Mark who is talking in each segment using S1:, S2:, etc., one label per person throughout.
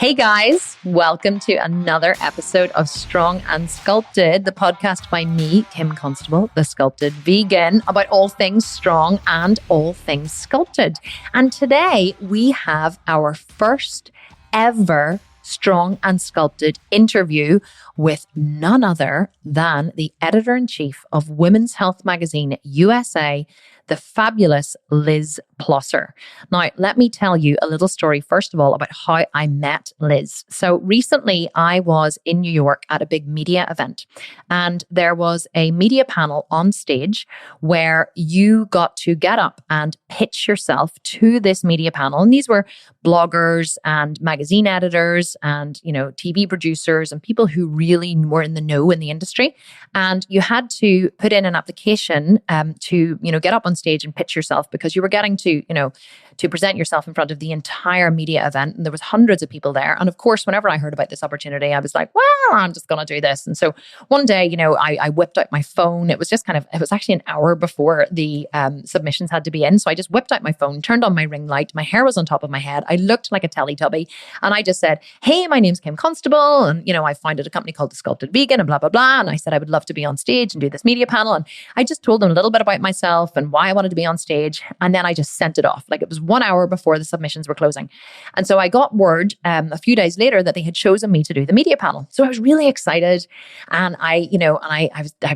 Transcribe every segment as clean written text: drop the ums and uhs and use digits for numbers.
S1: Hey guys, welcome to another episode of Strong and Sculpted, the podcast by me, Kim Constable, the Sculpted Vegan, about all things strong and all things sculpted. And today we have our first ever Strong and Sculpted interview with none other than the editor-in-chief of Women's Health Magazine USA, the fabulous Liz Plosser. Now, let me tell you a little story, first of all, about how I met Liz. So recently, I was in New York at a big media event, and there was a media panel on stage where you got to get up and pitch yourself to this media panel. And these were bloggers and magazine editors and, TV producers and people who really were in the know in the industry. And you had to put in an application to, get up on stage and pitch yourself, because you were getting to present yourself in front of the entire media event. And there was hundreds of people there. And of course, whenever I heard about this opportunity, I was like, well, I'm just going to do this. And so one day, I whipped out my phone. It was actually an hour before the submissions had to be in. So I just whipped out my phone, turned on my ring light. My hair was on top of my head. I looked like a Teletubby. And I just said, hey, my name's Kim Constable. And, I founded a company called The Sculpted Vegan and blah, blah, blah. And I said, I would love to be on stage and do this media panel. And I just told them a little bit about myself and why I wanted to be on stage. And then I just sent it off. Like, it was 1 hour before the submissions were closing. And so I got word a few days later that they had chosen me to do the media panel. So I was really excited. And I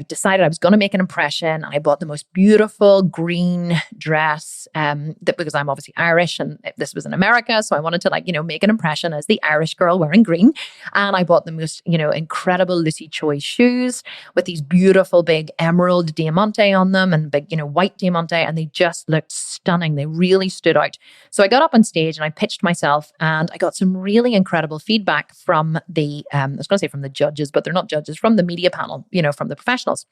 S1: decided I was going to make an impression. I bought the most beautiful green dress because I'm obviously Irish and this was in America. So I wanted to make an impression as the Irish girl wearing green. And I bought the most, incredible 𝐋𝐈𝐒𝐄𝐍 shoes with these beautiful big emerald diamante on them and big, white diamante. And they just looked stunning. They really stood out. So I got up on stage and I pitched myself, and I got some really incredible feedback from the, I was going to say from the judges, but they're not judges, from the media panel, from the professionals.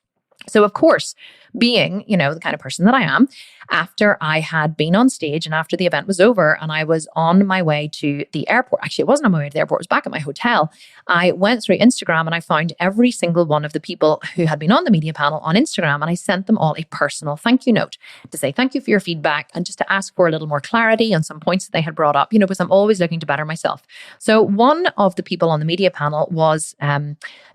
S1: So of course, being, the kind of person that I am, after I had been on stage and after the event was over and I was on my way to the airport, actually it wasn't on my way to the airport, it was back at my hotel, I went through Instagram and I found every single one of the people who had been on the media panel on Instagram, and I sent them all a personal thank you note to say thank you for your feedback and just to ask for a little more clarity on some points that they had brought up, because I'm always looking to better myself. So one of the people on the media panel was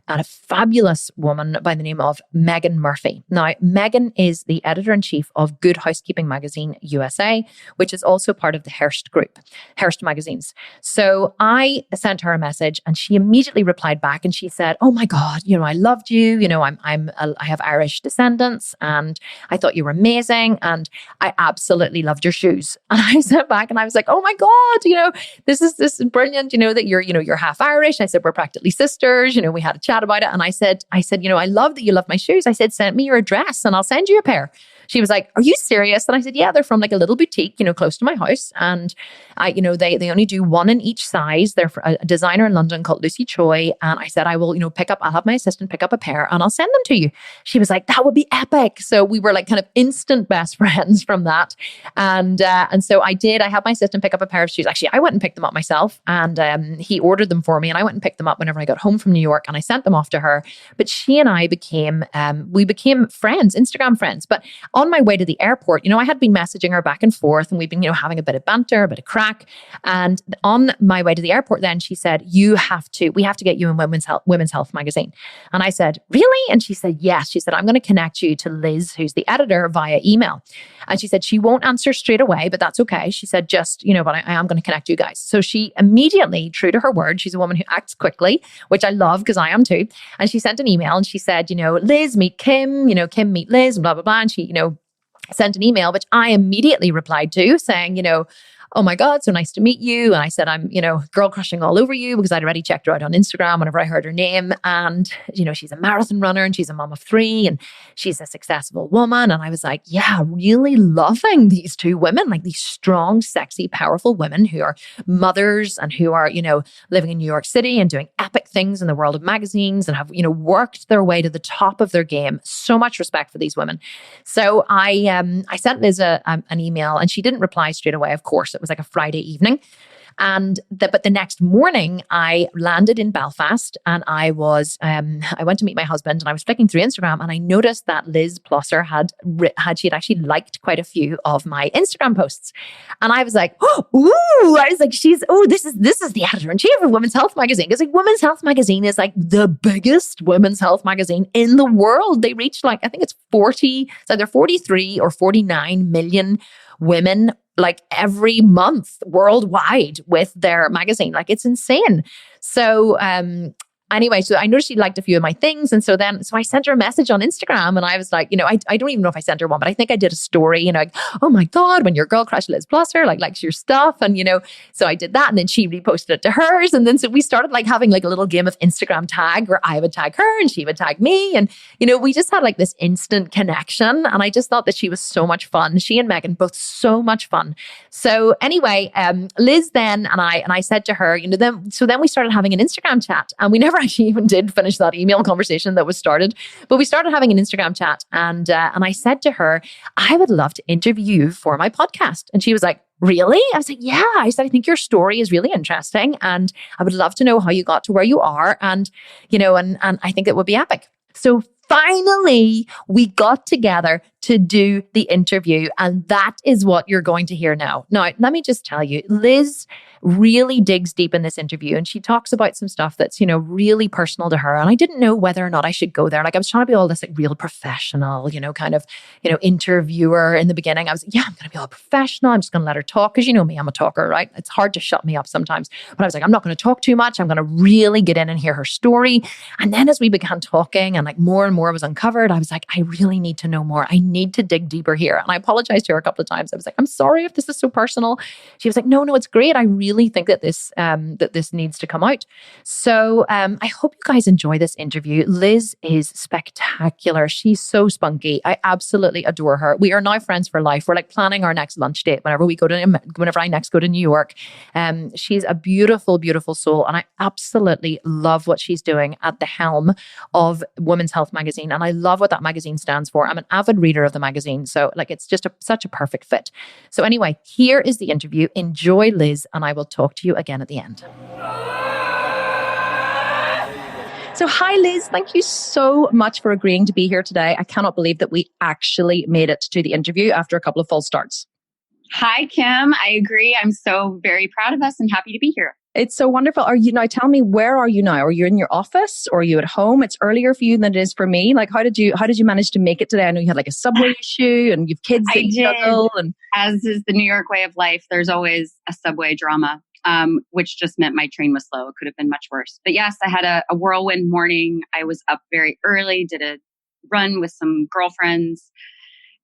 S1: a fabulous woman by the name of Megan Murphy. Now, Megan is the editor-in-chief of Good Housekeeping Magazine USA, which is also part of the Hearst Group, Hearst Magazines. So I sent her a message and she immediately replied back and she said, oh my God, I loved you. I have Irish descendants and I thought you were amazing. And I absolutely loved your shoes. And I sent back and I was like, oh my God, this is brilliant. That you're half Irish. I said, we're practically sisters. We had a chat about it. And I said, I love that you love my shoes. I said, send me your address and I'll send you a pair. She was like, are you serious? And I said, yeah, they're from a little boutique, close to my house. And they only do one in each size. They're for a designer in London called 𝐋𝐈𝐒𝐄𝐍. And I said, I will, I'll have my assistant pick up a pair and I'll send them to you. She was like, that would be epic. So we were kind of instant best friends from that. And so I had my assistant pick up a pair of shoes. Actually, I went and picked them up myself, and he ordered them for me and I went and picked them up whenever I got home from New York, and I sent them off to her. But she and I became friends, Instagram friends. But on my way to the airport, I had been messaging her back and forth, and we'd been, having a bit of banter, a bit of crack. And on my way to the airport, then she said, we have to get you in Women's Health Magazine. And I said, really? And she said, yes. She said, I'm going to connect you to Liz, who's the editor, via email. And she said, she won't answer straight away, but that's okay. She said, just, but I am going to connect you guys. So she immediately, true to her word, she's a woman who acts quickly, which I love because I am too. And she sent an email and she said, Liz, meet Kim, Kim, meet Liz, and blah, blah, blah. And she, sent an email, which I immediately replied to saying, oh my God, so nice to meet you. And I said, I'm, girl crushing all over you, because I'd already checked her out on Instagram whenever I heard her name. And, she's a marathon runner and she's a mom of 3 and she's a successful woman. And I was like, yeah, really loving these two women, these strong, sexy, powerful women who are mothers and who are, living in New York City and doing epic things in the world of magazines and have, worked their way to the top of their game. So much respect for these women. So I sent Liz an email and she didn't reply straight away. Of course, it was a Friday evening. But the next morning I landed in Belfast and I went to meet my husband and I was flicking through Instagram and I noticed that Liz Plosser she had actually liked quite a few of my Instagram posts. And I was like, this is the editor-in-chief of Women's Health magazine. Because like Women's Health magazine is like the biggest women's health magazine in the world. They reach like, I think it's either 43 or 49 million women like every month worldwide with their magazine. Like it's insane. So anyway, so I noticed she liked a few of my things. And so I sent her a message on Instagram and I was like, I don't even know if I sent her one, but I think I did a story, like, oh my God, when your girl crush Liz Plosser, like likes your stuff. And, so I did that and then she reposted it to hers. And then so we started like having like a little game of Instagram tag where I would tag her and she would tag me. And, we just had like this instant connection. And I just thought that she was so much fun. She and Megan, both so much fun. So anyway, Liz then, and I said to her, then we started having an Instagram chat and we never actually even did finish that email conversation that was started, but we started having an Instagram chat and I said to her, I would love to interview you for my podcast. And she was like, really? I was like, yeah. I said, I think your story is really interesting and I would love to know how you got to where you are. And, and I think it would be epic. So finally, we got together to do the interview. And that is what you're going to hear now. Now, let me just tell you, Liz really digs deep in this interview and she talks about some stuff that's, really personal to her. And I didn't know whether or not I should go there. Like I was trying to be all this like real professional, kind of, interviewer in the beginning. I was like, yeah, I'm going to be all professional. I'm just going to let her talk because you know me, I'm a talker, right? It's hard to shut me up sometimes. But I was like, I'm not going to talk too much. I'm going to really get in and hear her story. And then as we began talking and like more and more was uncovered, I was like, I really need to know more. I need to dig deeper here. And I apologized to her a couple of times. I was like, I'm sorry if this is so personal. She was like, no, it's great. I really think that this needs to come out. So I hope you guys enjoy this interview. Liz is spectacular. She's so spunky. I absolutely adore her. We are now friends for life. We're like planning our next lunch date whenever I next go to New York. She's a beautiful, beautiful soul. And I absolutely love what she's doing at the helm of Women's Health magazine. And I love what that magazine stands for. I'm an avid reader of the magazine. So like, it's just such a perfect fit. So anyway, here is the interview. Enjoy, Liz, and I will talk to you again at the end. So hi, Liz. Thank you so much for agreeing to be here today. I cannot believe that we actually made it to the interview after a couple of false starts.
S2: Hi, Kim. I agree. I'm so very proud of us and happy to be here.
S1: It's so wonderful. Tell me, where are you now? Are you in your office or are you at home? It's earlier for you than it is for me. Like, how did you manage to make it today? I know you had like a subway issue and you've kids that juggle. And
S2: as is the New York way of life, there's always a subway drama, which just meant my train was slow. It could have been much worse. But yes, I had a whirlwind morning. I was up very early, did a run with some girlfriends,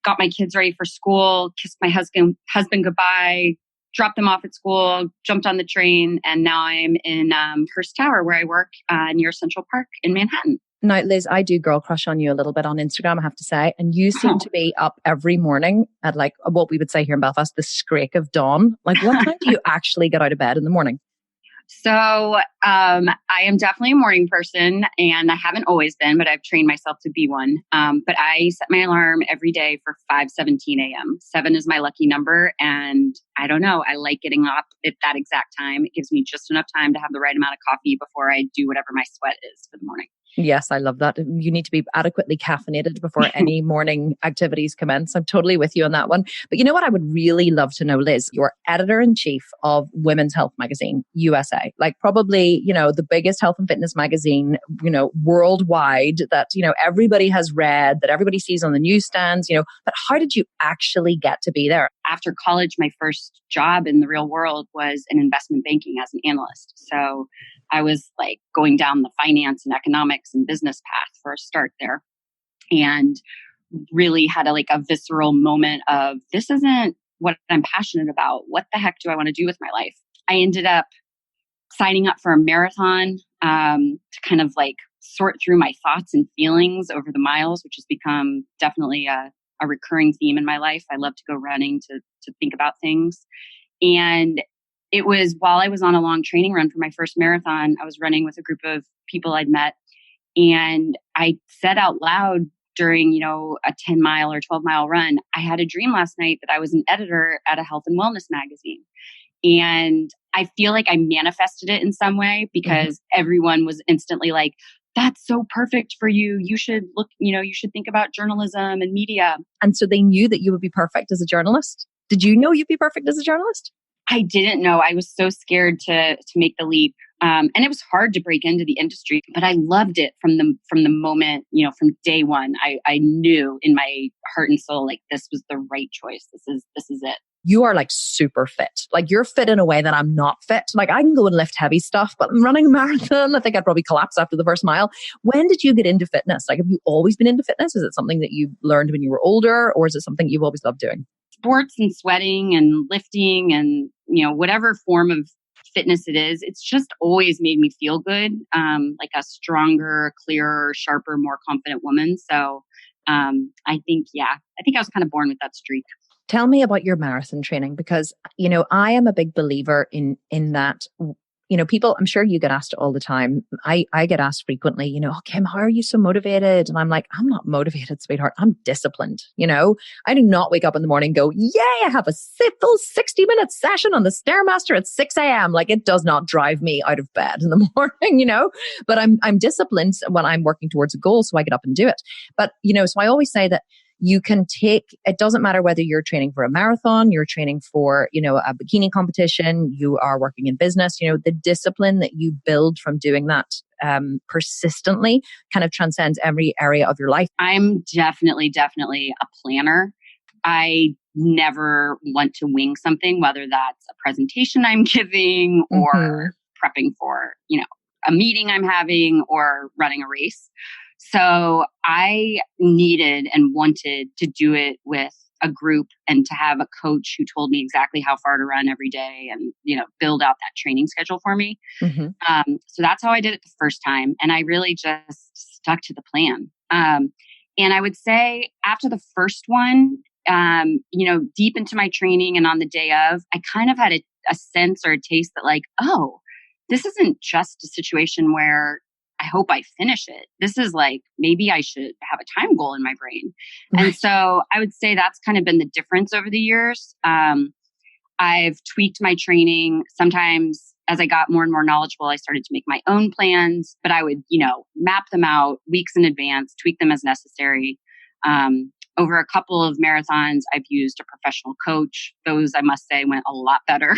S2: got my kids ready for school, kissed my husband goodbye, dropped them off at school, jumped on the train, and now I'm in Hearst Tower where I work near Central Park in Manhattan.
S1: Now, Liz, I do girl crush on you a little bit on Instagram, I have to say. And you seem to be up every morning at like what we would say here in Belfast, the scrake of dawn. Like what time do you actually get out of bed in the morning?
S2: So I am definitely a morning person and I haven't always been, but I've trained myself to be one. But I set my alarm every day for 5:17 a.m. 7 is my lucky number. And I don't know, I like getting up at that exact time. It gives me just enough time to have the right amount of coffee before I do whatever my sweat is for the morning.
S1: Yes, I love that. You need to be adequately caffeinated before any morning activities commence. I'm totally with you on that one. But you know what I would really love to know, Liz? You're editor-in-chief of Women's Health magazine, USA. Like probably, the biggest health and fitness magazine, worldwide that, everybody has read, that everybody sees on the newsstands, but how did you actually get to be there?
S2: After college, my first job in the real world was in investment banking as an analyst. So I was like going down the finance and economics and business path for a start there and really had a visceral moment of this isn't what I'm passionate about. What the heck do I want to do with my life? I ended up signing up for a marathon to kind of like sort through my thoughts and feelings over the miles, which has become definitely a recurring theme in my life. I love to go running to think about things. And it was while I was on a long training run for my first marathon, I was running with a group of people I'd met. And I said out loud during, a 10-mile or 12-mile run, I had a dream last night that I was an editor at a health and wellness magazine. And I feel like I manifested it in some way because everyone was instantly like, that's so perfect for you. You should look, you should think about journalism and media.
S1: And so they knew that you would be perfect as a journalist. Did you know you'd be perfect as a journalist?
S2: I didn't know. I was so scared to make the leap. And it was hard to break into the industry, but I loved it from the moment, from day one. I knew in my heart and soul, like this was the right choice. This is it.
S1: You are like super fit. Like you're fit in a way that I'm not fit. Like I can go and lift heavy stuff, but I'm running a marathon. I think I'd probably collapse after the first mile. When did you get into fitness? Like have you always been into fitness? Is it something that you learned when you were older, or is it something you've always loved doing?
S2: Sports and sweating and lifting and, whatever form of fitness it is, it's just always made me feel good. Like a stronger, clearer, sharper, more confident woman. So I think I was kind of born with that streak.
S1: Tell me about your marathon training because, I am a big believer in that, people, I'm sure you get asked all the time. I get asked frequently, Kim, how are you so motivated? And I'm like, I'm not motivated, sweetheart. I'm disciplined. I do not wake up in the morning and go, yay, I have a full 60-minute session on the Stairmaster at 6 a.m. Like it does not drive me out of bed in the morning, but I'm disciplined when I'm working towards a goal. So I get up and do it. But, so I always say that you can it doesn't matter whether you're training for a marathon, you're training for, a bikini competition, you are working in business, the discipline that you build from doing that persistently kind of transcends every area of your life.
S2: I'm definitely a planner. I never want to wing something, whether that's a presentation I'm giving or prepping for, a meeting I'm having or running a race. So I needed and wanted to do it with a group and to have a coach who told me exactly how far to run every day and, build out that training schedule for me. So that's how I did it the first time. And I really just stuck to the plan. And I would say after the first one, deep into my training and on the day of, I kind of had a sense or a taste that like, oh, this isn't just a situation where I hope I finish it. This is like, maybe I should have a time goal in my brain. Right. And so I would say that's kind of been the difference over the years. I've tweaked my training. Sometimes as I got more and more knowledgeable, I started to make my own plans, but I would, map them out weeks in advance, tweak them as necessary. Over a couple of marathons, I've used a professional coach. Those, I must say, went a lot better.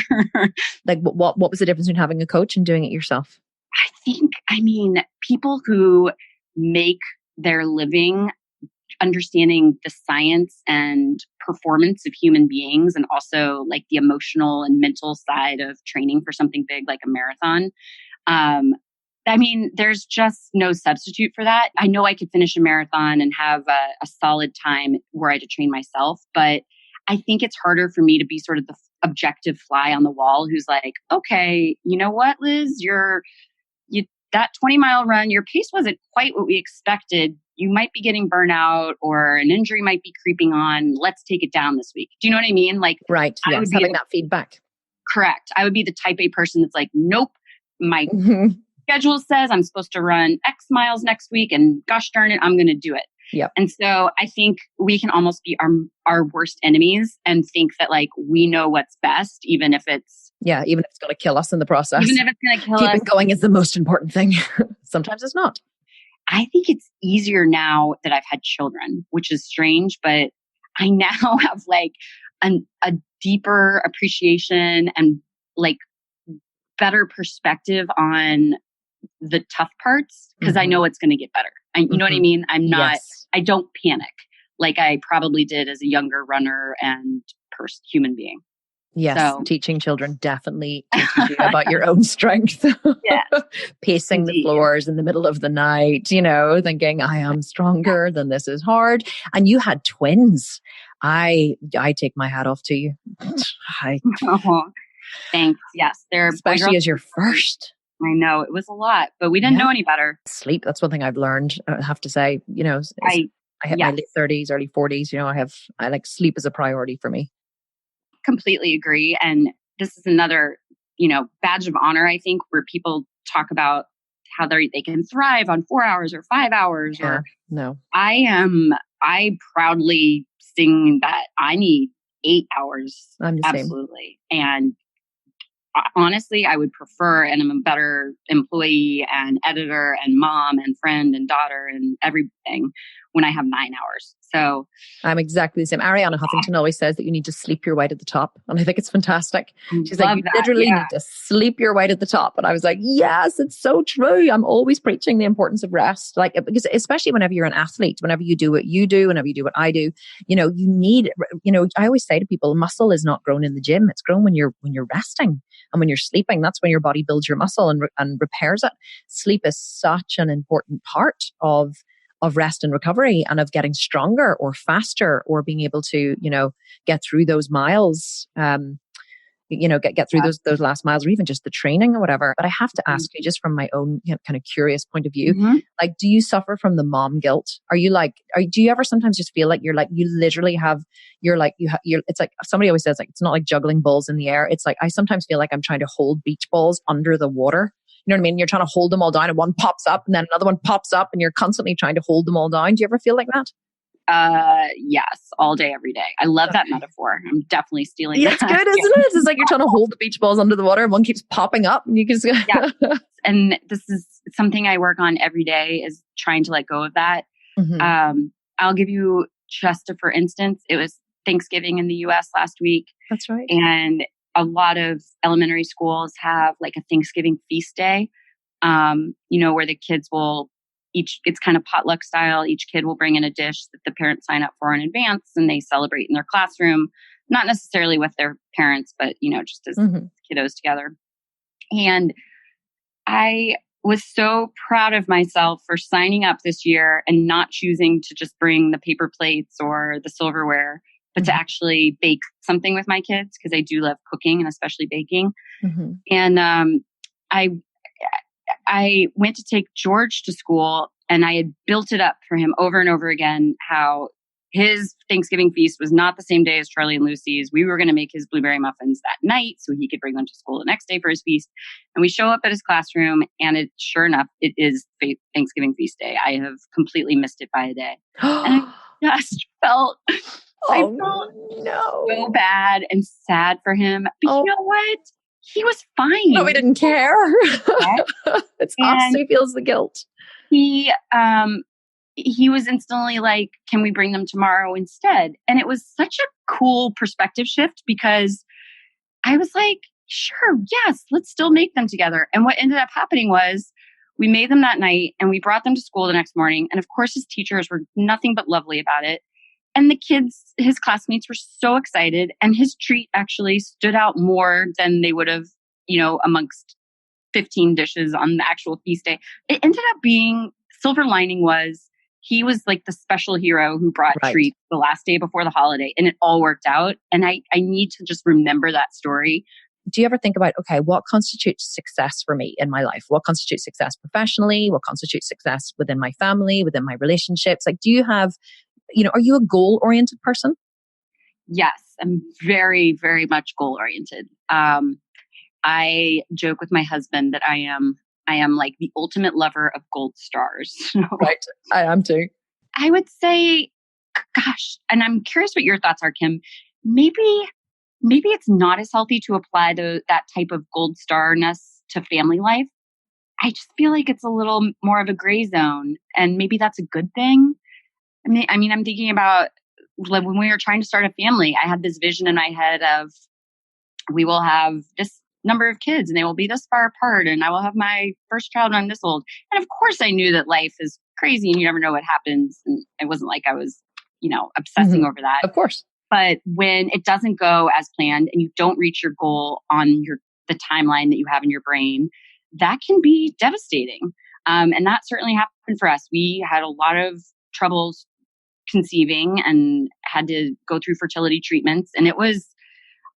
S1: Like what was the difference between having a coach and doing it yourself?
S2: I mean, people who make their living understanding the science and performance of human beings and also like the emotional and mental side of training for something big like a marathon. There's just no substitute for that. I know I could finish a marathon and have a solid time were I to train myself, but I think it's harder for me to be sort of the objective fly on the wall who's like, okay, you know what, Liz, that 20-mile run, your pace wasn't quite what we expected. You might be getting burnout or an injury might be creeping on. Let's take it down this week. Do you know what I mean? Like,
S1: right. Yes, having that feedback.
S2: Correct. I would be the type A person that's like, nope, my schedule says I'm supposed to run X miles next week and gosh darn it, I'm going to do it.
S1: Yep.
S2: And so I think we can almost be our worst enemies and think that like we know what's best, even if it's
S1: going to kill us in the process.
S2: Even if it's going to kill us.
S1: Keeping going is the most important thing. Sometimes it's not.
S2: I think it's easier now that I've had children, which is strange, but I now have like a deeper appreciation and like better perspective on the tough parts because I know it's going to get better. You know what I mean? I don't panic like I probably did as a younger runner and human being.
S1: Yes, so. Teaching children definitely teaches you about your own strength.
S2: Yes,
S1: pacing the floors in the middle of the night, thinking I am stronger than this is hard. And you had twins. I take my hat off to you.
S2: Thanks. Yes, they're
S1: especially as your first.
S2: I know it was a lot, but we didn't know any better.
S1: Sleep. That's one thing I've learned. I have to say, I hit my late 30s, early 40s. I like sleep is a priority for me.
S2: Completely agree. And this is another, badge of honor, I think, where people talk about how they can thrive on 4 hours or 5 hours.
S1: Yeah,
S2: or
S1: no.
S2: I proudly sing that I need 8 hours.
S1: I'm the
S2: absolutely. Same. And honestly, I would prefer, and I'm a better employee and editor and mom and friend and daughter and everything when I have 9 hours. So
S1: I'm exactly the same. Ariana Huffington always says that you need to sleep your weight at the top. And I think it's fantastic. She's like, you literally need to sleep your weight at the top. And I was like, yes, it's so true. I'm always preaching the importance of rest. Like, because especially whenever you're an athlete, whenever you do what you do, whenever you do what I do, you know, you need, you know, I always say to people, muscle is not grown in the gym. It's grown when you're resting and when you're sleeping. That's when your body builds your muscle and repairs it. Sleep is such an important part of rest and recovery and of getting stronger or faster or being able to, you know, get through those miles, you know, get through those last miles or even just the training or whatever. But I have to ask you, just from my own, you know, kind of curious point of view, like, do you suffer from the mom guilt? Are you like, do you ever sometimes just feel like you're like, you literally have, you're it's like somebody always says, like, it's not like juggling balls in the air. It's like, I sometimes feel like I'm trying to hold beach balls under the water. You know what I mean? You're trying to hold them all down and one pops up and then another one pops up and you're constantly trying to hold them all down. Do you ever feel like that?
S2: Yes, all day, every day. I love that metaphor. I'm definitely stealing that.
S1: It's good, isn't it? It's like you're trying to hold the beach balls under the water and one keeps popping up and you can just
S2: And this is something I work on every day, is trying to let go of that. I'll give you just for instance, it was Thanksgiving in the US last week.
S1: That's right.
S2: And a lot of elementary schools have like a Thanksgiving feast day, you know, where the kids will it's kind of potluck style. Each kid will bring in a dish that the parents sign up for in advance and they celebrate in their classroom, not necessarily with their parents, but, you know, just as kiddos together. And I was so proud of myself for signing up this year and not choosing to just bring the paper plates or the silverware, but to actually bake something with my kids, because I do love cooking and especially baking. And I went to take George to school and I had built it up for him over and over again, how his Thanksgiving feast was not the same day as Charlie and Lucy's. We were going to make his blueberry muffins that night so he could bring them to school the next day for his feast. And we show up at his classroom and sure enough, it is Thanksgiving feast day. I have completely missed it by a day. And I just felt... I felt so bad and sad for him. But you know what? He was fine.
S1: No, we didn't care. It's us who feels the guilt.
S2: He was instantly like, can we bring them tomorrow instead? And it was such a cool perspective shift, because I was like, sure, yes, let's still make them together. And what ended up happening was we made them that night and we brought them to school the next morning. And of course, his teachers were nothing but lovely about it. And the kids, his classmates, were so excited. And his treat actually stood out more than they would have, you know, amongst 15 dishes on the actual feast day. It ended up being, silver lining was, he was like the special hero who brought treats the last day before the holiday. And it all worked out. And I need to just remember that story.
S1: Do you ever think about, okay, what constitutes success for me in my life? What constitutes success professionally? What constitutes success within my family, within my relationships? Like, do you have... You know, are you a goal-oriented person?
S2: Yes, I'm very, very much goal-oriented. I joke with my husband that I am like the ultimate lover of gold stars.
S1: Right, I am too.
S2: I would say, gosh, and I'm curious what your thoughts are, Kim. Maybe it's not as healthy to apply that type of gold starness to family life. I just feel like it's a little more of a gray zone, and maybe that's a good thing. I mean, I'm thinking about like when we were trying to start a family, I had this vision in my head of, we will have this number of kids and they will be this far apart and I will have my first child when I'm this old. And of course I knew that life is crazy and you never know what happens. And it wasn't like I was, you know, obsessing over that.
S1: Of course.
S2: But when it doesn't go as planned and you don't reach your goal on the timeline that you have in your brain, that can be devastating. And that certainly happened for us. We had a lot of troubles conceiving and had to go through fertility treatments. And it was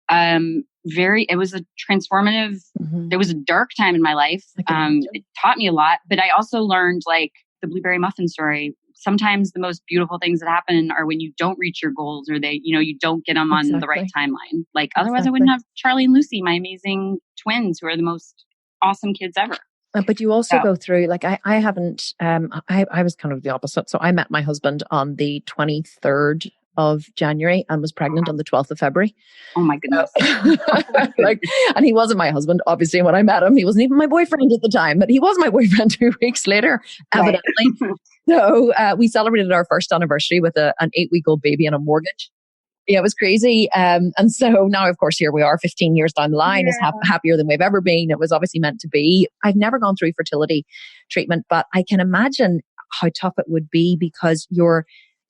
S2: it was a transformative, there was a dark time in my life. It taught me a lot, but I also learned, like the blueberry muffin story, sometimes the most beautiful things that happen are when you don't reach your goals or you don't get them on the right timeline. Like otherwise I wouldn't have Charlie and Lucy, my amazing twins, who are the most awesome kids ever.
S1: But you also go through, like, I haven't, I was kind of the opposite. So I met my husband on the 23rd of January and was pregnant on the 12th of February.
S2: Oh my goodness.
S1: And he wasn't my husband, obviously, when I met him. He wasn't even my boyfriend at the time, but he was my boyfriend 2 weeks later, evidently. Right. So we celebrated our first anniversary with an 8-week-old baby and a mortgage. Yeah, it was crazy. And so now, of course, here we are 15 years down the line, as happier than we've ever been. It was obviously meant to be. I've never gone through fertility treatment, but I can imagine how tough it would be because your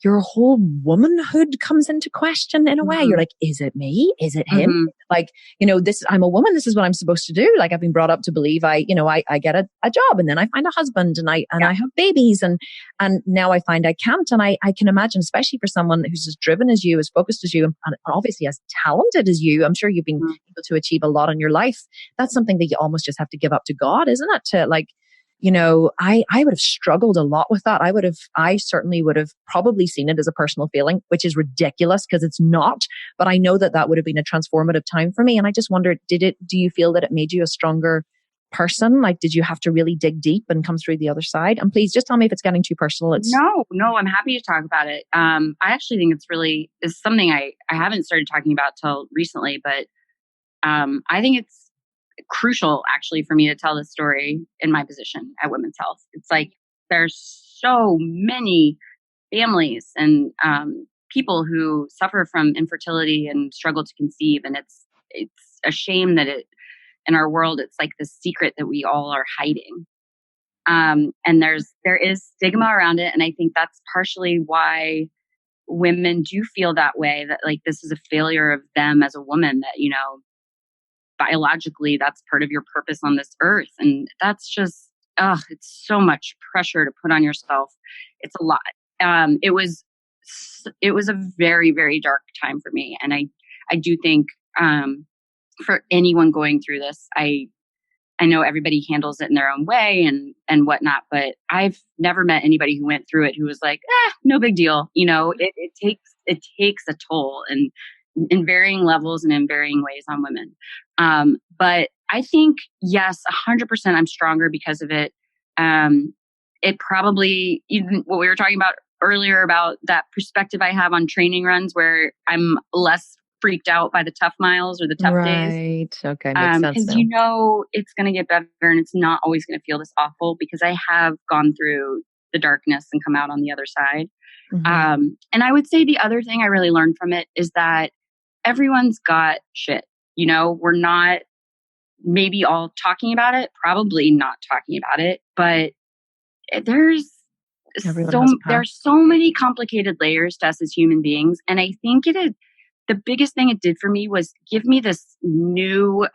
S1: whole womanhood comes into question in a way. You're like, is it me? Is it him? Like, I'm a woman. This is what I'm supposed to do. Like, I've been brought up to believe I get a job and then I find a husband and I have babies and now I find I can't. And I can imagine, especially for someone who's as driven as you, as focused as you, and obviously as talented as you, I'm sure you've been able to achieve a lot in your life. That's something that you almost just have to give up to God, isn't it? To like, I would have struggled a lot with that. I certainly would have probably seen it as a personal failing, which is ridiculous because it's not, but I know that would have been a transformative time for me. And I just wondered, do you feel that it made you a stronger person? Like, did you have to really dig deep and come through the other side? And please just tell me if it's getting too personal.
S2: No, I'm happy to talk about it. I actually think it's something I haven't started talking about till recently, but I think it's crucial actually for me to tell this story in my position at Women's Health. It's like there's so many families and people who suffer from infertility and struggle to conceive, and it's a shame that in our world it's like the secret that we all are hiding. And there is stigma around it, and I think that's partially why women do feel that way, that like this is a failure of them as a woman, that biologically that's part of your purpose on this earth. And that's just, it's so much pressure to put on yourself. It's a lot. It was a very, very dark time for me. And I do think, for anyone going through this, I know everybody handles it in their own way and whatnot, but I've never met anybody who went through it who was like, no big deal. It takes a toll, and in varying levels and in varying ways on women. But I think, yes, 100% I'm stronger because of it. It probably, even what we were talking about earlier about that perspective I have on training runs where I'm less freaked out by the tough miles or the tough days.
S1: Right. Okay. Makes sense
S2: because it's going to get better and it's not always going to feel this awful because I have gone through the darkness and come out on the other side. And I would say the other thing I really learned from it is that everyone's got shit. We're not maybe all talking about it, probably not talking about it, but there's so many complicated layers to us as human beings. And I think the biggest thing it did for me was give me this new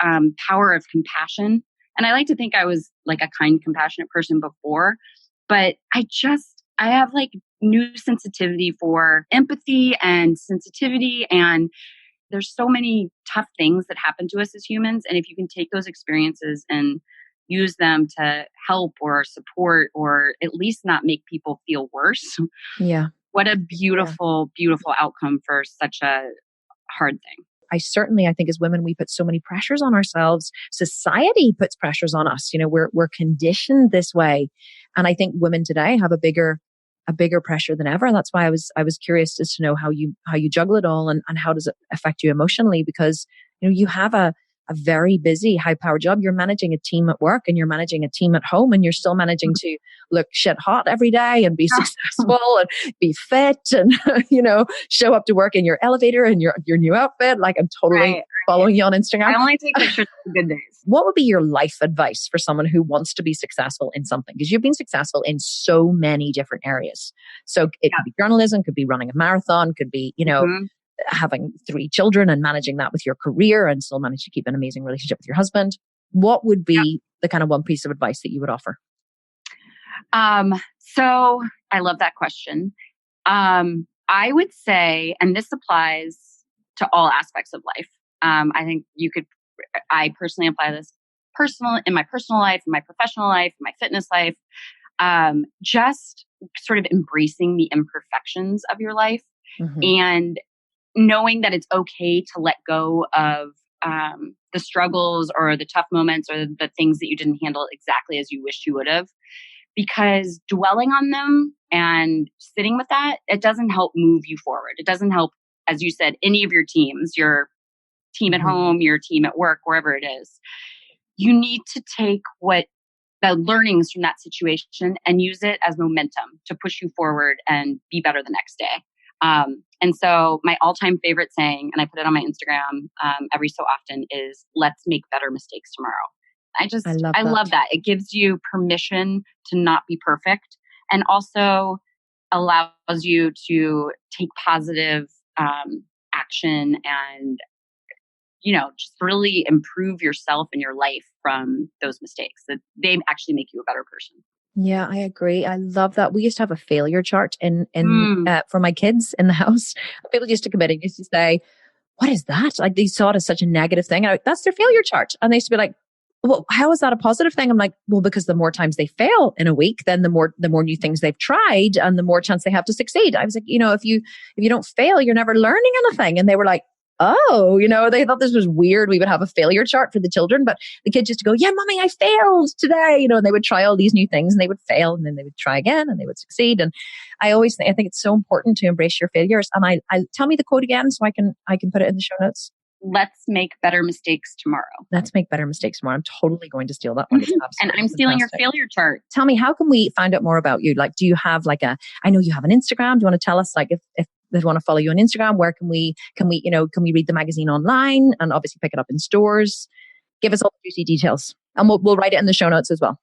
S2: power of compassion. And I like to think I was like a kind, compassionate person before, but I have like new sensitivity for empathy and sensitivity, and there's so many tough things that happen to us as humans. And if you can take those experiences and use them to help or support or at least not make people feel worse.
S1: Yeah.
S2: What a beautiful, beautiful outcome for such a hard thing.
S1: I think as women, we put so many pressures on ourselves. Society puts pressures on us. We're conditioned this way. And I think women today have a bigger pressure than ever. And that's why I was curious just to know how you juggle it all and how does it affect you emotionally, because you have a very busy, high-powered job. You're managing a team at work and you're managing a team at home, and you're still managing to look shit hot every day and be successful and be fit and, show up to work in your elevator and your new outfit. Like, I'm totally following you on Instagram.
S2: I only take pictures of good days.
S1: What would be your life advice for someone who wants to be successful in something? Because you've been successful in so many different areas. So it could be journalism, could be running a marathon, could be, having 3 children and managing that with your career and still manage to keep an amazing relationship with your husband. What would be the kind of one piece of advice that you would offer?
S2: So I love that question. I would say, and this applies to all aspects of life. I personally apply this in my personal life, in my professional life, in my fitness life, just sort of embracing the imperfections of your life and knowing that it's okay to let go of the struggles or the tough moments or the things that you didn't handle exactly as you wished you would have. because dwelling on them and sitting with that, it doesn't help move you forward. It doesn't help, as you said, any of your teams, your team at home, your team at work, wherever it is. You need to take the learnings from that situation and use it as momentum to push you forward and be better the next day. And so my all-time favorite saying, and I put it on my Instagram every so often, is let's make better mistakes tomorrow. I love that. It gives you permission to not be perfect, and also allows you to take positive action and, just really improve yourself and your life from those mistakes. That they actually make you a better person.
S1: Yeah, I agree. I love that. We used to have a failure chart for my kids in the house. People used to come in and used to say, what is that? Like, they saw it as such a negative thing. That's their failure chart. And they used to be like, well, how is that a positive thing? I'm like, well, because the more times they fail in a week, then the more new things they've tried and the more chance they have to succeed. I was like, if you don't fail, you're never learning anything. And they were like, oh, they thought this was weird. We would have a failure chart for the children, but the kids used to go, yeah, mommy, I failed today. And they would try all these new things and they would fail and then they would try again and they would succeed. And I think it's so important to embrace your failures. And I tell me the quote again so I can put it in the show notes.
S2: Let's make better mistakes tomorrow.
S1: Let's make better mistakes tomorrow. I'm totally going to steal that one.
S2: And I'm stealing your failure chart.
S1: Tell me, how can we find out more about you? Like, do you have I know you have an Instagram. Do you want to tell us, if they want to follow you on Instagram, where can we read the magazine online and obviously pick it up in stores? Give us all the juicy details and we'll write it in the show notes as well.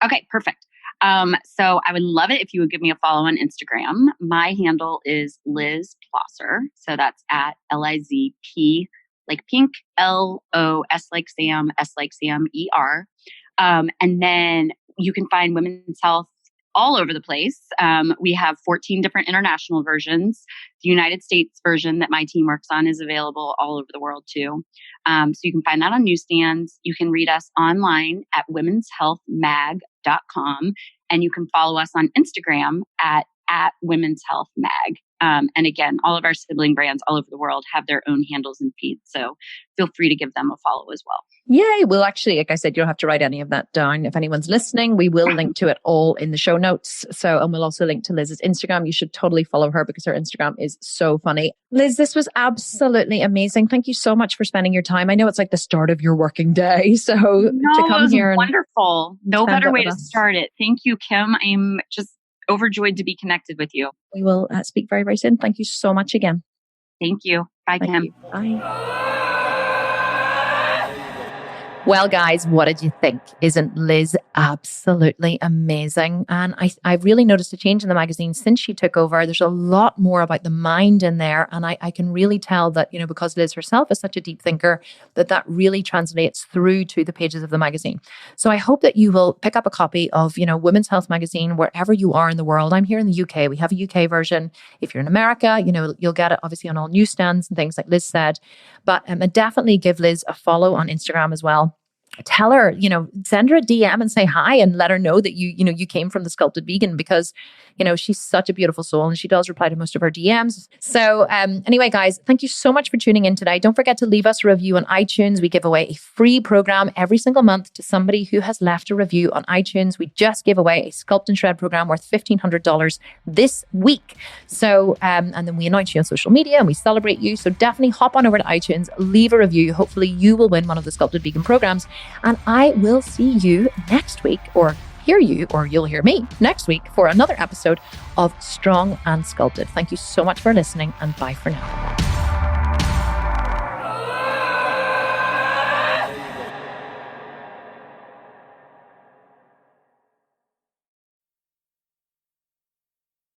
S2: Okay, perfect. So I would love it if you would give me a follow on Instagram. My handle is Liz Plosser. So that's at LIZP, like pink, LOS like Sam, S like Sam, ER. And then you can find Women's Health all over the place. We have 14 different international versions. The United States version that my team works on is available all over the world too. So you can find that on newsstands. You can read us online at womenshealthmag.com. And you can follow us on Instagram at Women's Health Mag. And again, all of our sibling brands all over the world have their own handles and feeds. So feel free to give them a follow as well.
S1: Yay. We'll actually, like I said, you don't have to write any of that down. If anyone's listening, we will link to it all in the show notes. And we'll also link to Liz's Instagram. You should totally follow her because her Instagram is so funny. Liz, this was absolutely amazing. Thank you so much for spending your time. I know it's like the start of your working day. So to come here.
S2: Wonderful. No better way to start it. Thank you, Kim. I'm just overjoyed to be connected with you.
S1: We will speak very, very soon. Thank you so much again.
S2: Thank you. Bye, Kim.
S1: Bye. Well, guys, what did you think? Isn't Liz absolutely amazing? And I've really noticed a change in the magazine since she took over. There's a lot more about the mind in there. And I can really tell that, because Liz herself is such a deep thinker, that really translates through to the pages of the magazine. So I hope that you will pick up a copy of, Women's Health magazine, wherever you are in the world. I'm here in the UK. We have a UK version. If you're in America, you'll get it obviously on all newsstands and things like Liz said. But definitely give Liz a follow on Instagram as well. Tell her, send her a DM and say hi and let her know that you came from The Sculpted Vegan because, she's such a beautiful soul and she does reply to most of her DMs. So anyway, guys, thank you so much for tuning in today. Don't forget to leave us a review on iTunes. We give away a free program every single month to somebody who has left a review on iTunes. We just gave away a Sculpt and Shred program worth $1,500 this week. So, and then we announce you on social media and we celebrate you. So definitely hop on over to iTunes, leave a review. Hopefully you will win one of the Sculpted Vegan programs. And I will see you next week, or you'll hear me next week for another episode of Strong and Sculpted. Thank you so much for listening, and bye for now.